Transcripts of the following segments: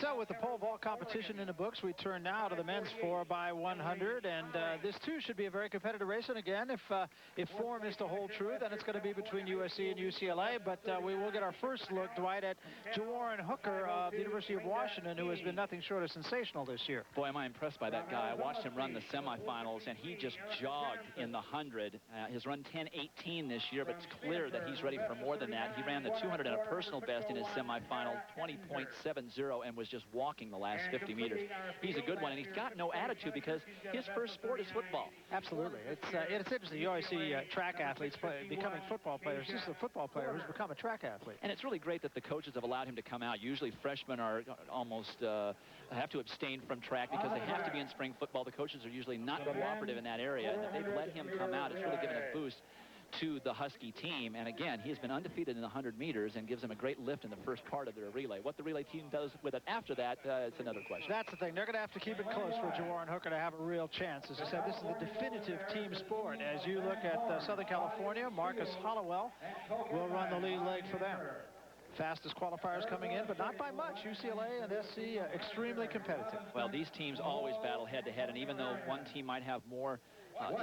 So with the pole vault competition in the books, we turn now to the men's 4x100, and this too should be a very competitive race. And again, if form is to hold true, then it's going to be between USC and UCLA. But we will get our first look, Dwight, at Jawarren Hooker of the University of Washington, who has been nothing short of sensational this year. Boy, am I impressed by that guy. I watched him run the semifinals, and he just jogged in the 100. He's run 10:18 this year, but it's clear that he's ready for more than that. He ran the 200 at a personal best in his semifinal, 20.70, and was just walking the last 50 meters. He's a good one, and he's got no attitude because his first sport is football. Absolutely. It's interesting. You always see track athletes becoming football players. This is a football player who's become a track athlete. And it's really great that the coaches have allowed him to come out. Usually freshmen are almost have to abstain from track because they have to be in spring football. The coaches are usually not cooperative in that area, and that they've let him come out. It's really given a boost to the Husky team. And again, he has been undefeated in the 100 meters and gives them a great lift in the first part of their relay. What the relay team does with it after that, it's another question. That's the thing. They're going to have to keep it close for Jawarren Hooker to have a real chance. As I said, this is the definitive team sport. As you look at Southern California, Marcus Hollowell will run the lead leg for them. Fastest qualifiers coming in, but not by much. UCLA and SC extremely competitive. Well, these teams always battle head-to-head, and even though one team might have more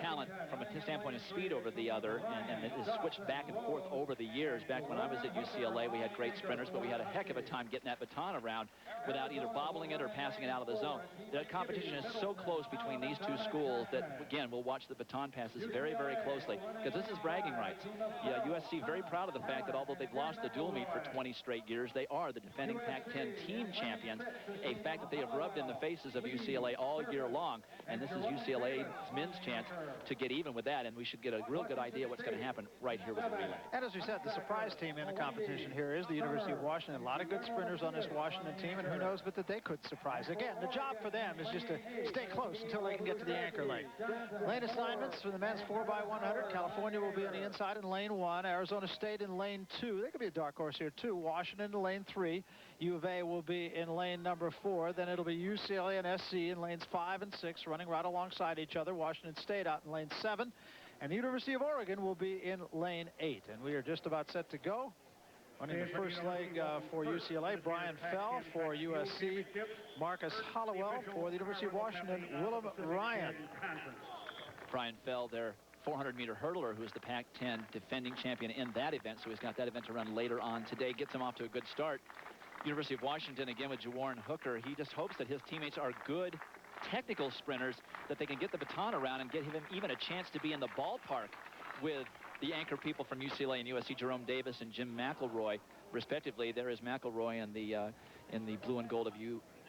talent from a standpoint of speed over the other, and it has switched back and forth over the years. Back when I was at UCLA, we had great sprinters, but we had a heck of a time getting that baton around without either bobbling it or passing it out of the zone. The competition is so close between these two schools that, again, we'll watch the baton passes very, very closely, because this is bragging rights. Yeah, USC very proud of the fact that although they've lost the dual meet for 20 straight years, they are the defending Pac-10 team champions, a fact that they have rubbed in the faces of UCLA all year long, and this is UCLA's men's chance to get even with that, and we should get a real good idea what's going to happen right here with the relay. And as we said, the surprise team in the competition here is the University of Washington. A lot of good sprinters on this Washington team, and who knows but that they could surprise. Again, the job for them is just to stay close until they can get to the anchor lane. Lane assignments for the men's 4x100. California will be on the inside in lane 1. Arizona State in lane 2. They could be a dark horse here too. Washington in lane 3. U of A will be in lane number 4. Then it'll be UCLA and SC in lanes 5 and 6, running right alongside each other. Washington State out in lane 7. And the University of Oregon will be in lane 8. And we are just about set to go. Running the first leg for UCLA, Brian Fell for USC, Marcus Hollowell for the University of Washington, Willem Ryan. Brian Fell, their 400-meter hurdler, who is the Pac-10 defending champion in that event, so he's got that event to run later on today. Gets him off to a good start. University of Washington, again with Jawarren Hooker, he just hopes that his teammates are good technical sprinters, that they can get the baton around and get him even a chance to be in the ballpark with the anchor people from UCLA and USC, Jerome Davis and Jim McElroy, respectively. There is McElroy in the blue and gold of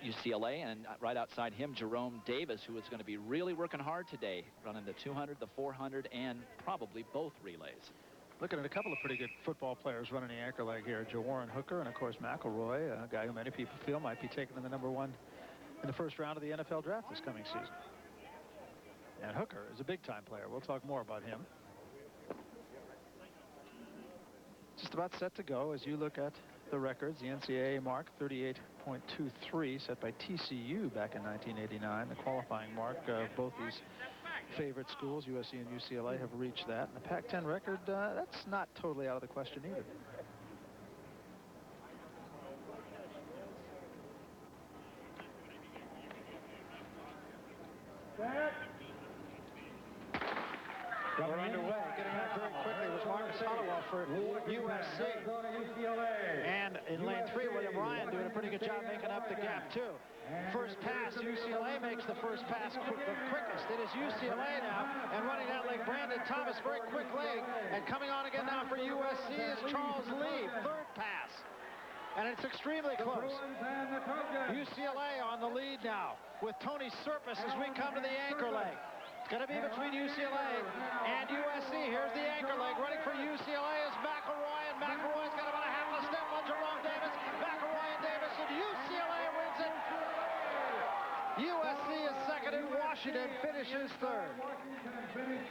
UCLA, and right outside him, Jerome Davis, who is going to be really working hard today, running the 200, the 400, and probably both relays. Looking at a couple of pretty good football players running the anchor leg here. Jawarren Hooker and, of course, McElroy, a guy who many people feel might be taken in the #1 in the first round of the NFL draft this coming season. And Hooker is a big-time player. We'll talk more about him. Just about set to go as you look at the records. The NCAA mark, 38.23, set by TCU back in 1989. The qualifying mark of both these favorite schools, USC and UCLA, have reached that. And the Pac-10 record, that's not totally out of the question either. We're underway. Getting out very quickly was Marcus Hollowell for USC. And in lane 3, William Ryan doing a pretty good job making up the gap, too. First pass, UCLA makes the first pass the quickest. It is UCLA now, and running that leg, Brandon Thomas, very quick leg. And coming on again now for USC is Charles Lee, third pass. And it's extremely close. UCLA on the lead now with Tony Serpis as we come to the anchor leg. It's going to be between UCLA and USC. Here's the anchor leg. Running for UCLA is McElroy, and McElroy's got about a half a step on Jerome Davis. McElroy and Davis, and UCLA wins it. USC is second, and Washington finishes third.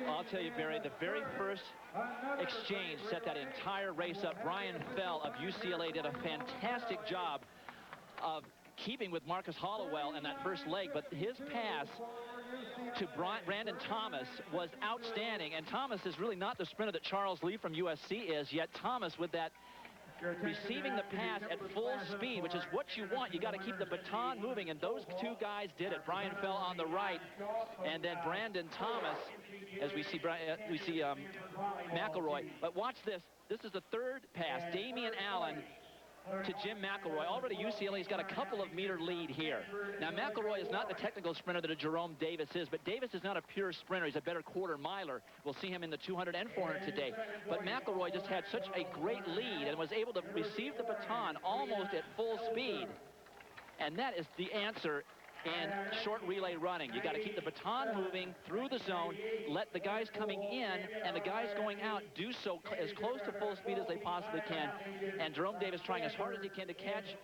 I'll tell you, Barry, the very first exchange set that entire race up. Brian Fell of UCLA did a fantastic job of keeping with Marcus Hollowell in that first leg, but his pass to Brandon Thomas was outstanding, and Thomas is really not the sprinter that Charles Lee from USC is, yet Thomas with that receiving the pass at full speed, which is what you want. You got to keep the baton moving, and those two guys did it. Brian fell on the right, and then Brandon Thomas, as we see McElroy. But watch this. This is the third pass. Damian Allen to Jim McElroy. Already UCLA's got a couple of meter lead here. Now McElroy is not the technical sprinter that a Jerome Davis is, but Davis is not a pure sprinter. He's a better quarter miler. We'll see him in the 200 and 400 today. But McElroy just had such a great lead and was able to receive the baton almost at full speed. And that is the answer in short relay running. You got to keep the baton moving through the zone, let the guys coming in and the guys going out do so as close to full speed as they possibly can. And Jerome Davis trying as hard as he can to catch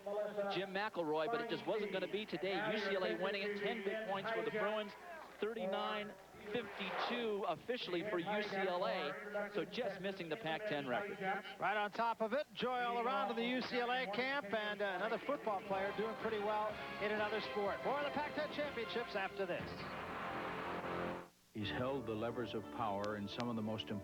Jim McElroy, but it just wasn't going to be today. UCLA winning it, 10 big points for the Bruins, 39-52 officially for UCLA, so just missing the Pac-10 record. Right on top of it, joy all around in the UCLA camp, and another football player doing pretty well in another sport. More of the Pac-10 championships after this. He's held the levers of power in some of the most important